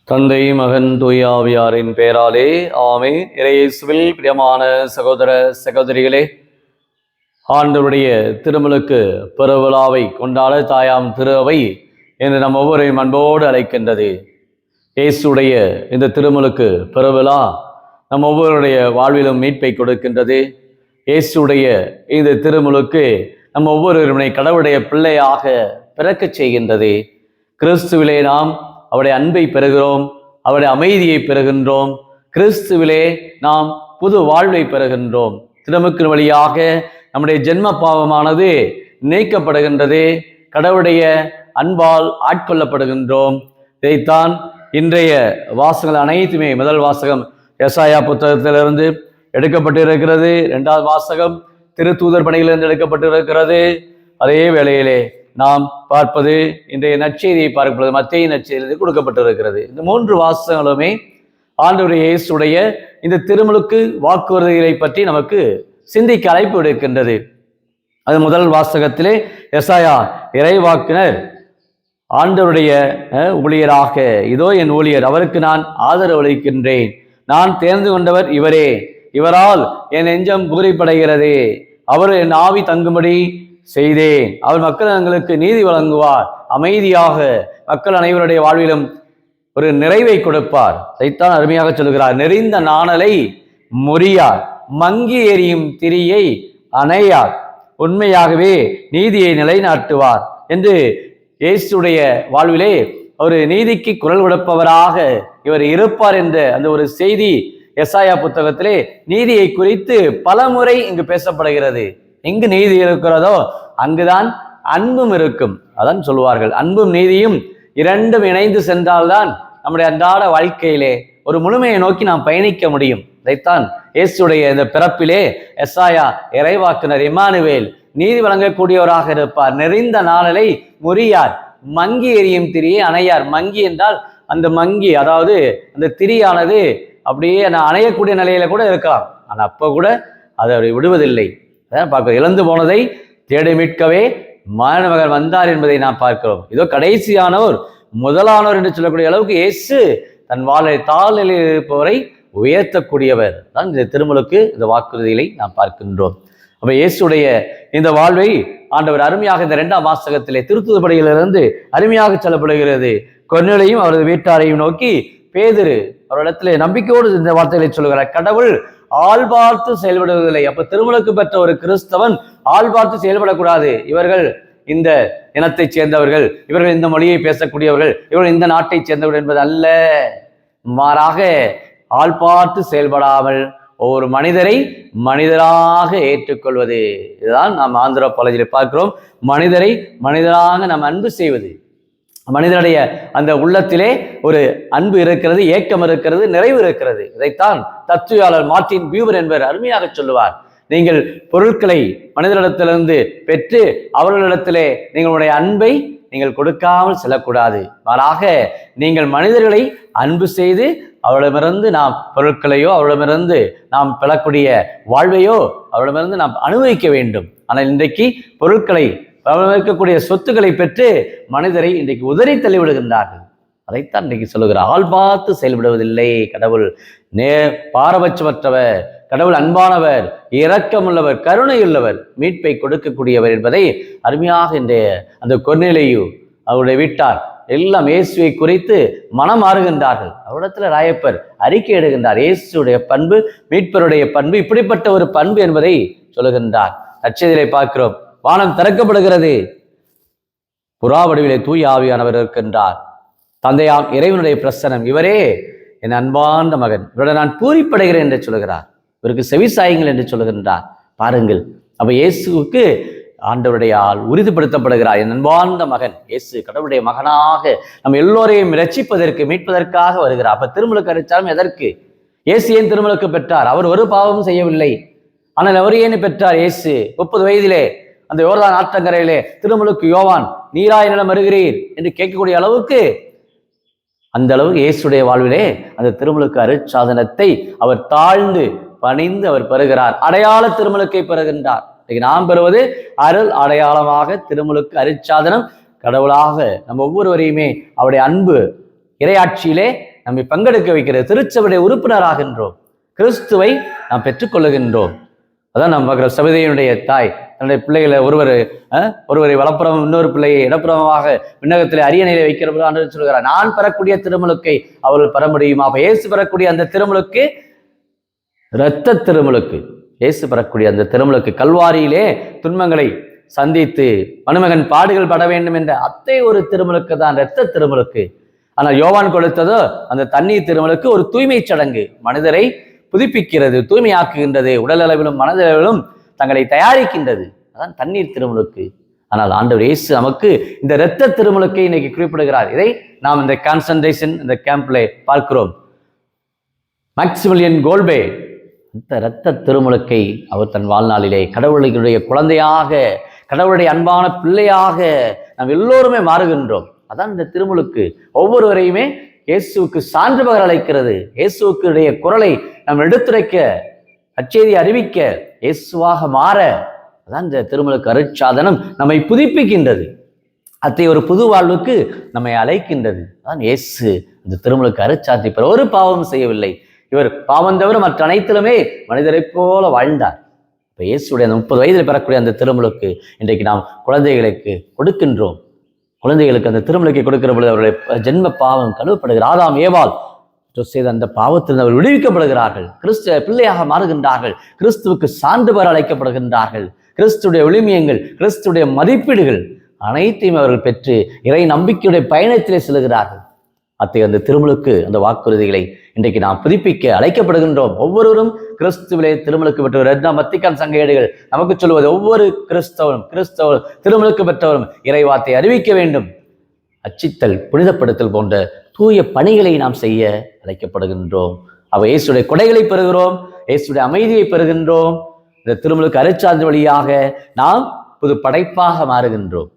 தந்தை மகன் தூயாவியாரின் பெயராலே ஆமே. இறையேசுவில் பிரியமான சகோதர சகோதரிகளே, ஆண்டவருடைய திருமலுக்கு பெருவிழாவை கொண்டாட தாயாம் திரு அவை என்று நம் ஒவ்வொருவரையும் அன்போடு அழைக்கின்றது. இயேசுடைய இந்த திருமலுக்கு பெருவிழா நம் ஒவ்வொருடைய வாழ்விலும் மீட்பை கொடுக்கின்றது. இயேசுடைய இந்த திருமுழுக்கு நம் ஒவ்வொருவருடைய கடவுளுடைய பிள்ளையாக பிறக்கச் செய்கின்றது. கிறிஸ்துவிலே நாம் அவருடைய அன்பை பெறுகிறோம், அவருடைய அமைதியை பெறுகின்றோம். கிறிஸ்துவிலே நாம் புது வாழ்வை பெறுகின்றோம். திருமுக்கின் வழியாக நம்முடைய ஜென்ம பாவமானது நீக்கப்படுகின்றது. கடவுளுடைய அன்பால் ஆட்கொள்ளப்படுகின்றோம். இதைத்தான் இன்றைய வாசகங்கள் அனைத்துமே, முதல் வாசகம் எசாயா புத்தகத்திலிருந்து எடுக்கப்பட்டிருக்கிறது. இரண்டாவது வாசகம் திருத்தூதர் பணியிலிருந்து எடுக்கப்பட்டிருக்கிறது. அதே வேளையிலே நாம் பார்ப்பது இன்றைய நற்செய்தியை பார்ப்பது மத்தேயு நற்செய்தியிலிருந்து கொடுக்கப்பட்டிருக்கிறது. இந்த மூன்று வாசகங்களுமே ஆண்டவர் இயேசுடைய இந்த திருமுழுக்கு வாக்குறுதிகளை பற்றி நமக்கு சிந்திக்க அழைப்பு விடுக்கின்றது. அது முதல் வாசகத்திலே எசாயா இறைவாக்கினர் ஆண்டவருடைய ஊழியராக, இதோ என் ஊழியர், அவருக்கு நான் ஆதரவு அளிக்கின்றேன், நான் தேர்ந்து கொண்டவர் இவரே, இவரால் என் நெஞ்சம் பூரிப்படைகிறது, அவர் என் ஆவி தங்கும்படி செய்தேன், அவர் மக்களுக்கு நீதி வழங்குவார், அமைதியாக மக்கள் அனைவருடைய வாழ்விலும் ஒரு நிறைவை கொடுப்பார். அதைத்தான் அருமையாக சொல்கிறார். நெறிந்த நாணலை முறியார், மங்கி எறியும் திரியை அணையார், உண்மையாகவே நீதியை நிலைநாட்டுவார் என்று இயேசுடைய வாழ்விலே ஒரு நீதிக்கு குரல் கொடுப்பவராக இவர் இருப்பார் என்ற அந்த ஒரு செய்தி எசாயா புத்தகத்திலே நீதியை குறித்து பல முறை இங்கு பேசப்படுகிறது. எங்கு நீதி இருக்கிறதோ அங்குதான் அன்பும் இருக்கும். அதான் சொல்வார்கள், அன்பும் நீதியும் இரண்டும் இணைந்து சென்றால்தான் நம்முடைய அன்றாட வாழ்க்கையிலே ஒரு முழுமையை நோக்கி நாம் பயணிக்க முடியும். இதைத்தான் இயேசுடைய இந்த பிறப்பிலே எசாயா இறைவாக்குனர் இம்மானுவேல் நீதி வழங்கக்கூடியவராக இருப்பார். நெறிந்த நாணலை முறியார், மங்கி எறியும் திரியை அணையார். மங்கி என்றால் அந்த மங்கி, அதாவது அந்த திரியானது அப்படியே அணையக்கூடிய நிலையில கூட இருக்கலாம். ஆனால் அப்போ கூட அதை விடுவதில்லை. பார்க்கிறோம், இழந்து போனதை தேடி மீட்கவே மாணவர்கள் வந்தார் என்பதை நாம் பார்க்கிறோம். இதோ கடைசியானோர் முதலானோர் என்று சொல்லக்கூடிய அளவுக்கு இயேசு தன் வாழ்வை தாழ்நிலையில் இருப்பவரை உயர்த்தக்கூடியவர் தான் இந்த திருமுழுக்கு இந்த வாக்குறுதிகளை நாம் பார்க்கின்றோம். அப்ப இயேசுடைய இந்த வாழ்வை ஆண்டவர் அருமையாக இந்த 2ஆம் வாசகத்திலே திருத்தூதர் பணியிலிருந்து அருமையாக சொல்லப்படுகிறது. கொர்நேலியுவையும் அவரது வீட்டாரையும் நோக்கி பேதுரு அவரிடத்திலே நம்பிக்கையோடு இந்த வார்த்தைகளை சொல்கிறார். கடவுள் ஆள் பார்த்து செயல்படுவதில்லை. அப்ப திருமுழுக்கு பெற்ற ஒரு கிறிஸ்தவன் ஆள் பார்த்து செயல்படக்கூடாது. இவர்கள் இந்த இனத்தை சேர்ந்தவர்கள், இவர்கள் இந்த மொழியை பேசக்கூடியவர்கள், இவர்கள் இந்த நாட்டை சேர்ந்தவர்கள் என்பது அல்ல. மாறாக ஆள் பார்த்து செயல்படாமல் ஒவ்வொரு மனிதரை மனிதராக ஏற்றுக்கொள்வது. இதுதான் நாம் ஆந்திரோபாலஜியில் பார்க்கிறோம். மனிதரை மனிதராக நாம் அன்பு செய்வது. மனிதனுடைய அந்த உள்ளத்திலே ஒரு அன்பு இருக்கிறது, ஏக்கம் இருக்கிறது, நிறைவு இருக்கிறது. இதைத்தான் தத்துவயாளர் மார்ட்டின் பியூவர் என்பவர் அருமையாக சொல்லுவார். நீங்கள் பொருட்களை மனிதனிடத்திலிருந்து பெற்று அவர்களிடத்திலே நீங்களுடைய அன்பை நீங்கள் கொடுக்காமல் செல்லக்கூடாது. மாறாக நீங்கள் மனிதர்களை அன்பு செய்து அவரிடமிருந்து நாம் பொருட்களையோ அவரிடமிருந்து நாம் பெறக்கூடிய வாழ்வையோ அவரிடமிருந்து நாம் அனுபவிக்க வேண்டும். ஆனால் இன்றைக்கு பொருட்களை இருக்கக்கூடிய சொத்துக்களை பெற்று மனிதரை இன்றைக்கு உதறி தள்ளிவிடுகின்றார்கள். அதைத்தான் இன்றைக்கு சொல்லுகிறார். ஆள் பார்த்து செயல்படுவதில்லை. கடவுள் பாரபட்சமற்றவர், கடவுள் அன்பானவர், இரக்கமுள்ளவர், கருணையுள்ளவர், மீட்பை கொடுக்கக்கூடியவர் என்பதை அருமையாக இன்றைய அந்த கொர்நேலியு அவருடைய வீட்டார் எல்லாம் இயேசுவை குறித்து மனம் மாறுகின்றார்கள். அவரிடத்துல ராயப்பர் அறிக்கை எடுகின்றார். இயேசுடைய பண்பு, மீட்பருடைய பண்பு இப்படிப்பட்ட ஒரு பண்பு என்பதை சொல்லுகின்றார். நற்செய்தியிலே பார்க்கிறோம், வானம் திறக்கப்படுகிறது, புறா வடிவிலே தூய ஆவியானவர் இருக்கின்றார். தந்தையாம் இறைவனுடைய பிரசனம், இவரே என் அன்பான மகன், இவருடன் நான் பூரிப்படைகிறேன் என்று சொல்லுகிறார். இவருக்கு செவிசாயுங்கள் என்று சொல்லுகின்றார். பாருங்கள், அப்ப இயேசுவுக்கு ஆண்டவருடைய ஆள் உறுதிப்படுத்தப்படுகிறார். என் அன்பார்ந்த மகன் இயேசு கடவுளுடைய மகனாக நம்ம எல்லோரையும் ரட்சிப்பதற்கு, மீட்பதற்காக வருகிறார். அப்ப திருமுழுக்கு அளித்தாலும் எதற்கு? இயேசு ஏன் திருமுழுக்கு பெற்றார்? அவர் ஒரு பாவமும் செய்யவில்லை. ஆனால் அவர் ஏன் பெற்றார்? இயேசு 30 வயதிலே அந்த யோர்தான் ஆற்றங்கரையிலே திருமுழுக்கு யோவான், நீராய் நிலம் வருகிறீர் என்று கேட்கக்கூடிய அளவுக்கு, அந்த அளவுக்கு இயேசுடைய வாழ்விலே அந்த திருமுழுக்கு அருட்சாதனத்தை அவர் தாழ்ந்து பணிந்து அவர் பெறுகிறார். அடையாள திருமுழுக்கை பெறுகின்றார். நாம் பெறுவது அருள் அடையாளமாக திருமுழுக்கு அருட்சாதனம். கடவுளாக நம்ம ஒவ்வொருவரையுமே அவருடைய அன்பு இறையாட்சியிலே நம்மை பங்கெடுக்க வைக்கிறது. திருச்சபையுடைய உறுப்பினராகின்றோம். கிறிஸ்துவை நாம் பெற்றுக்கொள்ளுகின்றோம். அதான் நம்ம சபையினுடைய தாய் தன்னுடைய பிள்ளைகளை ஒருவரை வலப்புறம் இன்னொரு பிள்ளையை இடப்புறமாக விண்ணகத்திலே அரியணையிலே வைக்கிற போது ஆண்டவர் சொல்கிறார், நான் பெறக்கூடிய திருமுழுக்கை அவர்கள் பெற முடியுமா? அப்ப இயேசு பெறக்கூடிய அந்த திருமுழுக்கு இரத்த திருமுழுக்கு. இயேசு பெறக்கூடிய அந்த திருமுழுக்கு கல்வாரியிலே துன்பங்களை சந்தித்து மணுமகன் பாடுகள் பட வேண்டும் என்ற அத்தை ஒரு திருமுழுக்கு தான் இரத்த திருமுழுக்கு. ஆனால் யோவான் கொடுத்ததோ அந்த தண்ணீர் திருமுழுக்கு ஒரு தூய்மை சடங்கு. மனிதரை புதுப்பிக்கிறது, தூய்மையாக்குகின்றது, உடல் அளவிலும் மனதளவிலும் தங்களை தயாரிக்கின்றது. அதான் தண்ணீர் திருமுழுக்கு. ஆனால் ஆண்டவர் இயேசு நமக்கு இந்த இரத்த திருமுழுக்கை இன்னைக்கு குறிப்பிடுகிறார். இதை நாம் இந்த கான்சன்ட்ரேஷன் இந்த கேம்ப்ல பார்க்கிறோம். மேக்சிமிலியன் கோல்பே அந்த இரத்த திருமுழுக்கை அவர் தன் வாழ்நாளிலே கடவுளுடைய குழந்தையாக, கடவுளுடைய அன்பான பிள்ளையாக நாம் எல்லோருமே மாறுகின்றோம். அதான் இந்த திருமுழுக்கு ஒவ்வொருவரையுமே இயேசுவுக்கு சான்று பகர் அழைக்கிறது. இயேசுவுடைய குரலை நாம் எடுத்துரைக்க, அச்செய்தி அறிவிக்க, இயேசுவாக மாற அதான் இந்த திருமுழுக்கு அருட்சாதனம் நம்மை புதுப்பிக்கின்றது. அத்தை ஒரு புது வாழ்வுக்கு நம்மை அழைக்கின்றது. அதான் இயேசு இந்த திருமுழுக்கு அருட்சாத்தி பெற ஒரு பாவம் செய்யவில்லை. இவர் பாவம் தவிர மற்ற அனைத்திலுமே மனிதரை போல வாழ்ந்தார். இப்ப இயேசுடைய அந்த 30 வயதில் பெறக்கூடிய அந்த திருமுழுக்கு இன்றைக்கு நாம் குழந்தைகளுக்கு கொடுக்கின்றோம். குழந்தைகளுக்கு அந்த திருமுழுக்கை கொடுக்கிற பொழுது அவருடைய ஜென்ம பாவம் கழுவப்படுகிற ஆதாம் ஏவாள் செய்த அந்த பாவத்தில் அவர் விடுவிக்கப்படுகிறார்கள். கிறிஸ்துவ பிள்ளையாக மாறுகின்றார்கள். கிறிஸ்துவுக்கு சான்று பெற அழைக்கப்படுகின்றார்கள். கிறிஸ்துடைய விழுமியங்கள், கிறிஸ்துடைய மதிப்பீடுகள் அனைத்தையும் அவர்கள் பெற்று இறை நம்பிக்கையுடைய பயணத்திலே செல்கிறார்கள். அத்தகைய அந்த திருமுழுக்கு அந்த வாக்குறுதிகளை இன்றைக்கு நாம் புதுப்பிக்க அழைக்கப்படுகின்றோம். ஒவ்வொருவரும் கிறிஸ்துவிலே திருமுழுக்கு பெற்றவர். வத்திக்கான் சங்க ஏடுகள் நமக்கு சொல்வது ஒவ்வொரு கிறிஸ்தவரும் திருமுழுக்கு பெற்றவரும் இறைவார்த்தை அறிவிக்க வேண்டும். அச்சித்தல், புனிதப்படுத்தல் போன்ற தூய பணிகளை நாம் செய்ய அழைக்கப்படுகின்றோம். அவை இயேசுடைய கொடைகளை பெறுகிறோம், இயேசுடைய அமைதியை பெறுகின்றோம். இந்த திருமுழுக்கு அருட்சாதன வழியாக நாம் புது படைப்பாக மாறுகின்றோம்.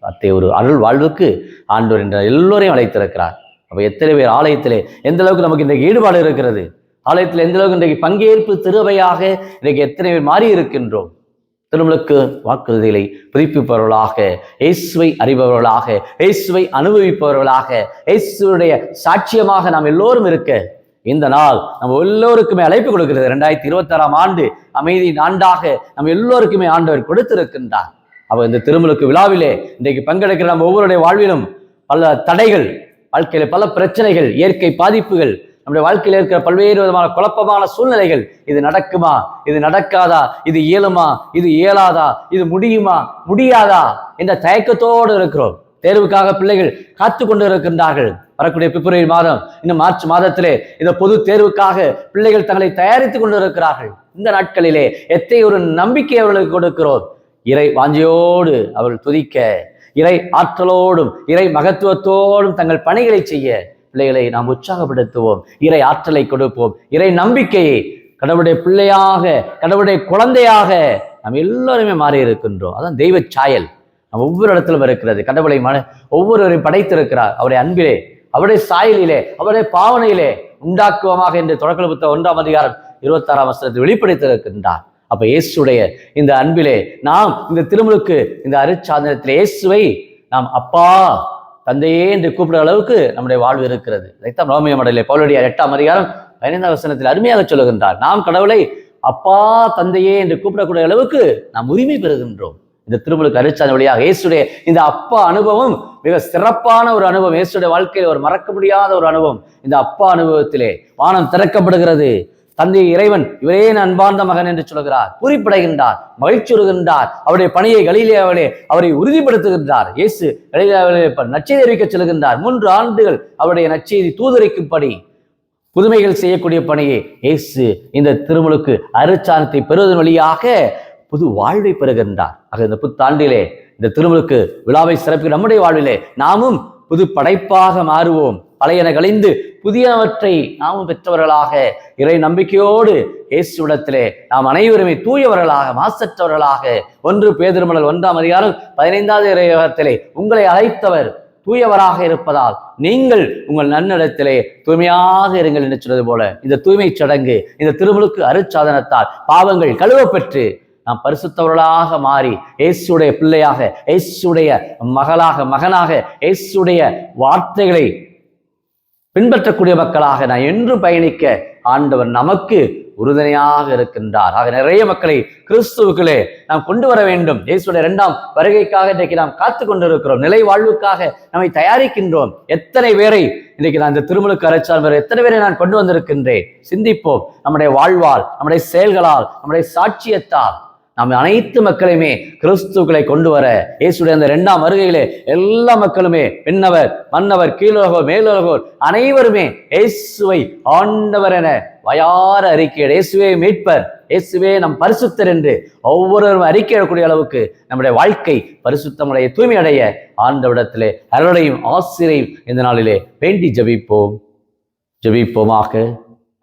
அத்தகைய ஒரு அருள் வாழ்வுக்கு ஆண்டவர் என்ற எல்லோரையும் அழைத்திருக்கிறார். அப்ப எத்தனை பேர் ஆலயத்திலே எந்த அளவுக்கு நமக்கு இன்றைக்கு ஈடுபாடு இருக்கிறது, ஆலயத்தில் எந்த அளவுக்கு இன்றைக்கு பங்கேற்பு திருவையாக இன்றைக்கு எத்தனை பேர் மாறி இருக்கின்றோம். திருமுழுக்கு வாக்குறுதிகளை புதுப்பிப்பவர்களாக, இயேசுவை அறிபவர்களாக, இயேசுவை அனுபவிப்பவர்களாக, இயேசுடைய சாட்சியமாக நாம் எல்லோரும் இருக்க இந்த நாள் நம்ம எல்லோருக்குமே அழைப்பு கொடுக்கிறது. 2026ஆம் ஆண்டு அமைதியின் ஆண்டாக நம்ம எல்லோருக்குமே ஆண்டவர் கொடுத்திருக்கின்றார். அவ இந்த திருமுழுக்கு விழாவிலே இன்றைக்கு பங்கெடுக்கிற நம்ம ஒவ்வொருடைய வாழ்விலும் பல தடைகள், வாழ்க்கையில பல பிரச்சனைகள், இயற்கை பாதிப்புகள், நம்முடைய வாழ்க்கையில் இருக்கிற பல்வேறு விதமான குழப்பமான சூழ்நிலைகள், இது நடக்குமா, இது நடக்காதா, இது இயலுமா, இது இயலாதா, இது முடியுமா, முடியாதா என்ற தயக்கத்தோடு இருக்கிறோம். தேர்வுக்காக பிள்ளைகள் காத்து கொண்டு இருக்கின்றார்கள். வரக்கூடிய பிப்ரவரி மாதம், இன்னும் மார்ச் மாதத்திலே இந்த பொது தேர்வுக்காக பிள்ளைகள் தங்களை தயாரித்துக் கொண்டு இருக்கிறார்கள். இந்த நாட்களிலே எத்தனை ஒரு நம்பிக்கை அவர்களுக்கு கொடுக்கிறோம். இறை வாஞ்சையோடு அவர்கள் துதிக்க, இறை ஆற்றலோடும் இறை மகத்துவத்தோடும் தங்கள் பணிகளை செய்ய பிள்ளைகளை நாம் உற்சாகப்படுத்துவோம். இறை ஆற்றலை கொடுப்போம். இறை நம்பிக்கையை கடவுளுடைய பிள்ளையாக, கடவுளுடைய குழந்தையாக நாம் எல்லோருமே மாறி இருக்கின்றோம். அதான் தெய்வ சாயல் நம்ம ஒவ்வொரு இடத்திலும் இருக்கிறது. கடவுளை ஒவ்வொருவரையும் படைத்திருக்கிறார். அவருடைய அன்பிலே, அவருடைய சாயலிலே, அவருடைய பாவனையிலே உண்டாக்குவமாக என்று தொடக்க புத்தகம் 1ஆம் அதிகாரம் 26ஆம் வசனத்தில் வெளிப்படுத்தியிருக்கின்றார். அப்ப இயேசுடைய இந்த அன்பிலே நாம் இந்த திருமுழுக்கு இந்த அருட்சாதனத்தில் இயேசுவை நாம் அப்பா தந்தையே என்று கூப்பிடுற அளவுக்கு நம்முடைய வாழ்வு இருக்கிறது. இதைத்தான் ரோமிய மடலிலே பவுலுடைய 8ஆம் அதிகாரம் 15ஆம் வசனத்தில் அருமையாக சொல்லுகின்றார். நாம் கடவுளை அப்பா தந்தையே என்று கூப்பிடக்கூடிய அளவுக்கு நாம் உரிமை பெறுகின்றோம். இந்த திருமுழுக்கு அருட்சாதன வழியாக இயேசுடைய இந்த அப்பா அனுபவம் மிக சிறப்பான ஒரு அனுபவம். இயேசுடைய வாழ்க்கையில் ஒரு மறக்க முடியாத ஒரு அனுபவம். இந்த அப்பா அனுபவத்திலே வானம் திறக்கப்படுகிறது. தந்தை இறைவன் இவரே அன்பார்ந்த மகன் என்று சொல்கிறார். பூரிப்படைகின்றார், மகிழ்ச்சியுறுகின்றார். அவருடைய பணியை கலிலேயாவிலே அவரை உறுதிப்படுத்துகின்றார். இயேசு கலிலேயாவிலே நற்செய்தி அறிவிக்க செல்கின்றார். 3 ஆண்டுகள் அவருடைய நற்செய்தி தூதரிக்கும்படி புதுமைகள் செய்யக்கூடிய பணியை இயேசு இந்த திருமுழுக்கு அருட்சாதனத்தை பெறுவதன் வழியாக புது வாழ்வை பெறுகின்றார். ஆக இந்த புத்தாண்டிலே இந்த திருமுழுக்கு விழாவை சிறப்பிக்க நம்முடைய வாழ்விலே நாமும் புது படைப்பாக மாறுவோம். பழையன கழிந்து புதியவற்றை நாமும் பெற்றவர்களாக இறை நம்பிக்கையோடு இயேசுவிடத்திலே நாம் அனைவருமே தூயவர்களாக, மாசற்றவர்களாக 1 பேதுரு 1ஆம் அதிகாரம் 15வது இறைவகத்திலே உங்களை அழைத்தவர் தூயவராக இருப்பதால் நீங்கள் உங்கள் நன்னடத்திலே தூய்மையாக இருங்கள் என்று சொல்வது போல இந்த தூய்மை சடங்கு, இந்த திருமுழுக்கு அருட்சாதனத்தால் பாவங்கள் கழுவப்பெற்று நாம் பரிசுத்தவர்களாக மாறி இயேசுடைய பிள்ளையாக, இயேசுடைய மகளாக, மகனாக, இயேசுடைய வார்த்தைகளை பின்பற்றக்கூடிய மக்களாக நான் என்று பயணிக்க ஆண்டவர் நமக்கு உறுதுணையாக இருக்கின்றார். ஆக நிறைய மக்களை கிறிஸ்துவுக்களே நாம் கொண்டு வர வேண்டும். இயேசுடைய 2ஆம் வருகைக்காக இன்றைக்கு நாம் காத்து கொண்டிருக்கிறோம். நிலை வாழ்வுக்காக நம்மை தயாரிக்கின்றோம். எத்தனை பேரை இன்றைக்கு நான் இந்த திருமுழுக்கு அரைச்சால் எத்தனை பேரை நான் கொண்டு வந்திருக்கின்றேன். சிந்திப்போம். நம்முடைய வாழ்வால், நம்முடைய செயல்களால், நம்முடைய சாட்சியத்தால் நாம் அனைத்து மக்களையுமே கிறிஸ்துக்களை கொண்டு வர இயேசுடைய அந்த 2ஆம் வருகையிலே எல்லா மக்களுமே, விண்ணவர், மன்னவர், கீழுலகோர், மேலுலகோர் அனைவருமே இயேசுவை ஆண்டவர் என வயார அறிக்கையிட, இயேசுவே மீட்பர், இயேசுவே நம் பரிசுத்தர் என்று ஒவ்வொருவரும் அறிக்கையிடக்கூடிய அளவுக்கு நம்முடைய வாழ்க்கை பரிசுத்தமுடைய தூய்மை அடைய ஆண்டவரிடத்திலே அருளையும் ஆசிரியையும் இந்த நாளிலே வேண்டி ஜெபிப்போமாக.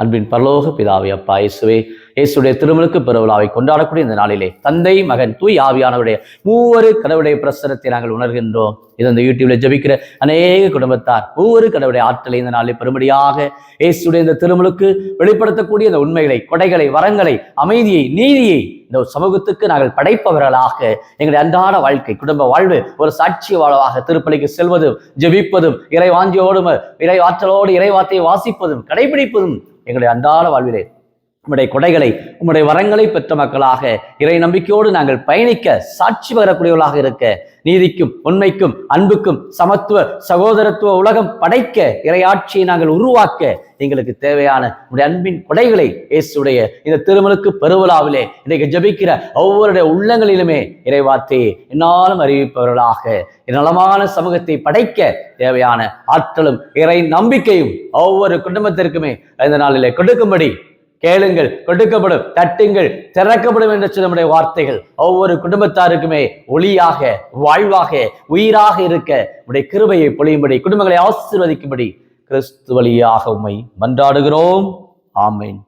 அன்பின் பரலோக பிதாவே, அப்பா இயேசுவே, இயேசுடைய திருமுழுக்கு பெருவிழாவை கொண்டாடக்கூடிய இந்த நாளிலே தந்தை, மகன், தூய் ஆவியானவருடைய மூவரு கடவுளுடைய பிரசனத்தை நாங்கள் உணர்கின்றோம். இது இந்த யூடியூப்ல ஜெபிக்கிற அநேக குடும்பத்தார் ஒவ்வொரு கடவுளுடைய ஆற்றலை இந்த நாளில் பெருமடியாக இயேசுடைய இந்த திருமுழுக்கு வெளிப்படுத்தக்கூடிய இந்த உண்மைகளை, கொடைகளை, வரங்களை, அமைதியை, நீதியை இந்த சமூகத்துக்கு நாங்கள் படைப்பவர்களாக எங்களுடைய அன்றாட வாழ்க்கை, குடும்ப வாழ்வு ஒரு சாட்சிய வாழ்வாக திருப்பலிக்கு செல்வதும், ஜெபிப்பதும், இறை வாஞ்சியோடும், இறை ஆற்றலோடு இறைவார்த்தையை வாசிப்பதும், கடைபிடிப்பதும் எங்களுடைய அன்றாட வாழ்விலே உம்முடைய கொடைகளை, உம்முடைய வரங்களை பெற்ற மக்களாக இறை நம்பிக்கையோடு நாங்கள் பயணிக்க, சாட்சி பெறக்கூடியவர்களாக இருக்க, நீதிக்கும், உண்மைக்கும், அன்புக்கும், சமத்துவ சகோதரத்துவ உலகம் படைக்க, இறையாட்சியை நாங்கள் உருவாக்க எங்களுக்கு தேவையான உடைய அன்பின் கொடைகளை இயேசுடைய இந்த திருமுழுக்கு பெருவிழாவிலே இன்றைக்கு ஜெபிக்கிற ஒவ்வொருடைய உள்ளங்களிலுமே இறைவார்த்தையை என்னாலும் அறிவிப்பவர்களாக நலமான சமூகத்தை படைக்க தேவையான ஆற்றலும் இறை நம்பிக்கையும் ஒவ்வொரு குடும்பத்திற்குமே இந்த நாளிலே கொடுக்கும்படி கேளுங்கள், கொடுக்கப்படும், தட்டுங்கள், திறக்கப்படும் என்ற நம்முடைய வார்த்தைகள் ஒவ்வொரு குடும்பத்தாருக்குமே ஒளியாக, வாழ்வாக, உயிராக இருக்க உடைய கிருபையை பொழியும்படி, குடும்பங்களை ஆசீர்வதிக்கும்படி கிறிஸ்து வழியாக உம்மை மன்றாடுகிறோம். ஆமென்.